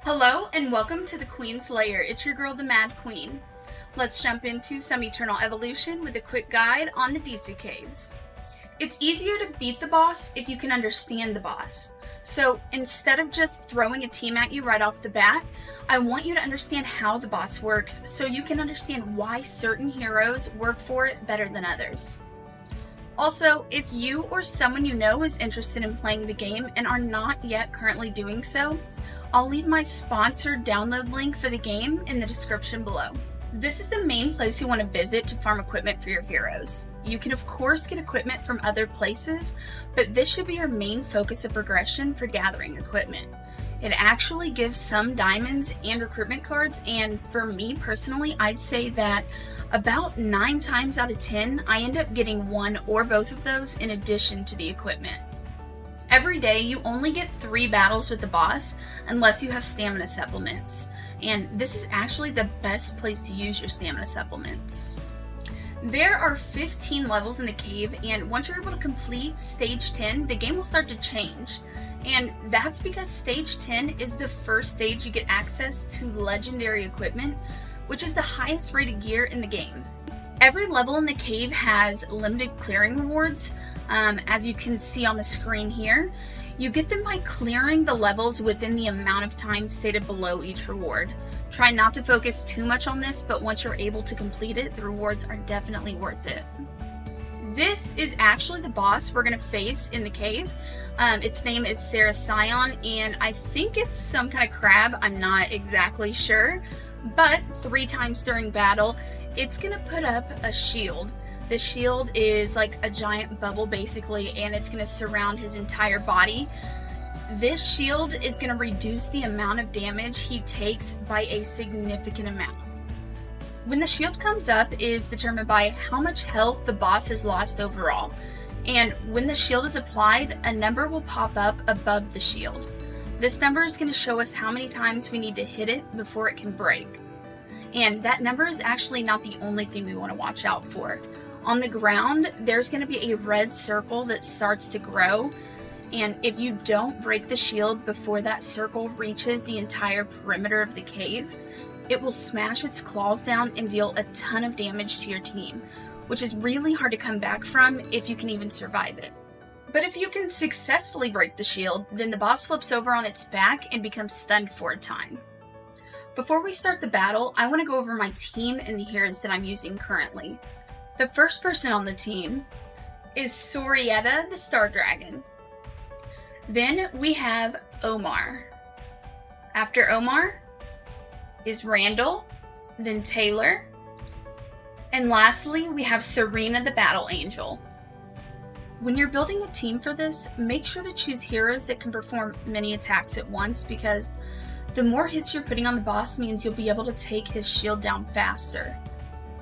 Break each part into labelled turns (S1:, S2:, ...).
S1: Hello and welcome to the Queen's Lair. It's your girl, the Mad Queen. Let's jump into some Eternal Evolution with a quick guide on the DC Caves. It's easier to beat the boss if you can understand the boss. So instead of just throwing a team at you right off the bat, I want you to understand how the boss works so you can understand why certain heroes work for it better than others. Also, if you or someone you know is interested in playing the game and are not yet currently doing so, I'll leave my sponsored download link for the game in the description below. This is the main place you want to visit to farm equipment for your heroes. You can of course get equipment from other places, but this should be your main focus of progression for gathering equipment. It actually gives some diamonds and recruitment cards, and for me personally, I'd say that about 9 times out of 10, I end up getting one or both of those in addition to the equipment. Every day, you only get 3 battles with the boss unless you have stamina supplements, and this is actually the best place to use your stamina supplements. There are 15 levels in the cave, and once you're able to complete stage 10, the game will start to change. And that's because stage 10 is the first stage you get access to legendary equipment, which is the highest rated gear in the game. Every level in the cave has limited clearing rewards. As you can see on the screen here, you get them by clearing the levels within the amount of time stated below each reward. Try not to focus too much on this, but once you're able to complete it, the rewards are definitely worth it. This is actually the boss we're going to face in the cave. Its name is Sarah Scion, and I think it's some kind of crab, I'm not exactly sure, but 3 times during battle, it's going to put up a shield. The shield is like a giant bubble basically, and it's going to surround his entire body. This shield is going to reduce the amount of damage he takes by a significant amount. When the shield comes up is determined by how much health the boss has lost overall, and when the shield is applied, a number will pop up above the shield. This number is going to show us how many times we need to hit it before it can break. And that number is actually not the only thing we want to watch out for. On the ground, there's going to be a red circle that starts to grow, and if you don't break the shield before that circle reaches the entire perimeter of the cave, it will smash its claws down and deal a ton of damage to your team, which is really hard to come back from if you can even survive it. But if you can successfully break the shield, then the boss flips over on its back and becomes stunned for a time. Before we start the battle, I want to go over my team and the heroes that I'm using currently. The first person on the team is Sorietta the Star Dragon. Then we have Omar. After Omar is Randall, then Taylor, and lastly we have Serena the Battle Angel. When you're building a team for this, make sure to choose heroes that can perform many attacks at once, because the more hits you're putting on the boss means you'll be able to take his shield down faster.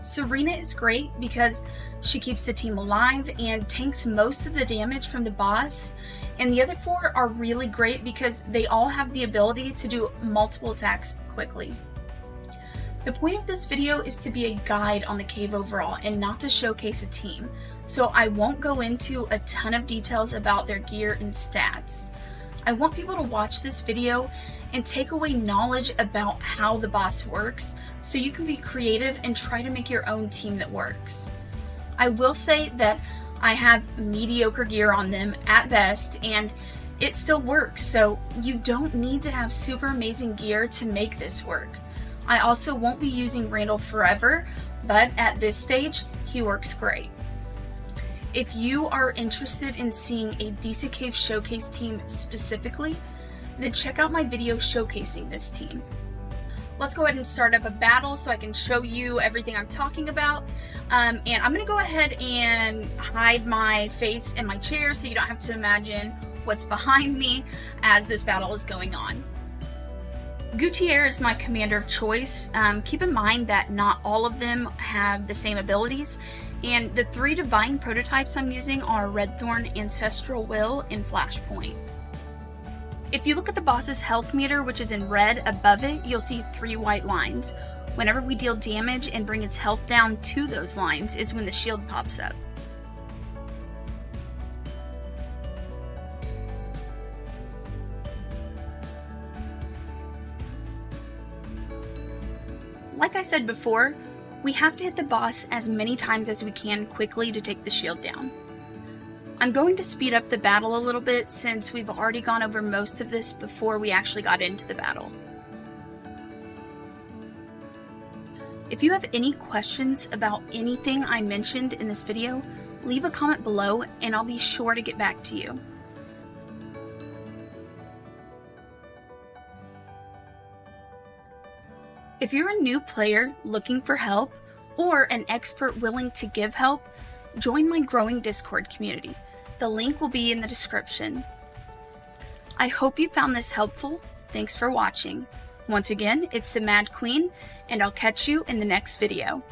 S1: Serena is great because she keeps the team alive and tanks most of the damage from the boss, and the other 4 are really great because they all have the ability to do multiple attacks quickly. The point of this video is to be a guide on the cave overall and not to showcase a team, so I won't go into a ton of details about their gear and stats. I want people to watch this video and take away knowledge about how the boss works so you can be creative and try to make your own team that works. I will say that I have mediocre gear on them at best, and it still works, so you don't need to have super amazing gear to make this work. I also won't be using Randall forever, but at this stage, he works great. If you are interested in seeing a DC Cave Showcase team specifically, then check out my video showcasing this team. Let's go ahead and start up a battle so I can show you everything I'm talking about. And I'm going to go ahead and hide my face in my chair so you don't have to imagine what's behind me as this battle is going on. Gutierrez is my commander of choice. Keep in mind that not all of them have the same abilities, and the 3 divine prototypes I'm using are Redthorn, Ancestral Will, and Flashpoint. If you look at the boss's health meter, which is in red above it, you'll see 3 white lines. Whenever we deal damage and bring its health down to those lines is when the shield pops up. Like I said before, we have to hit the boss as many times as we can quickly to take the shield down. I'm going to speed up the battle a little bit since we've already gone over most of this before we actually got into the battle. If you have any questions about anything I mentioned in this video, leave a comment below and I'll be sure to get back to you. If you're a new player looking for help, or an expert willing to give help, join my growing Discord community. The link will be in the description. I hope you found this helpful. Thanks for watching. Once again, it's the Mad Queen, and I'll catch you in the next video.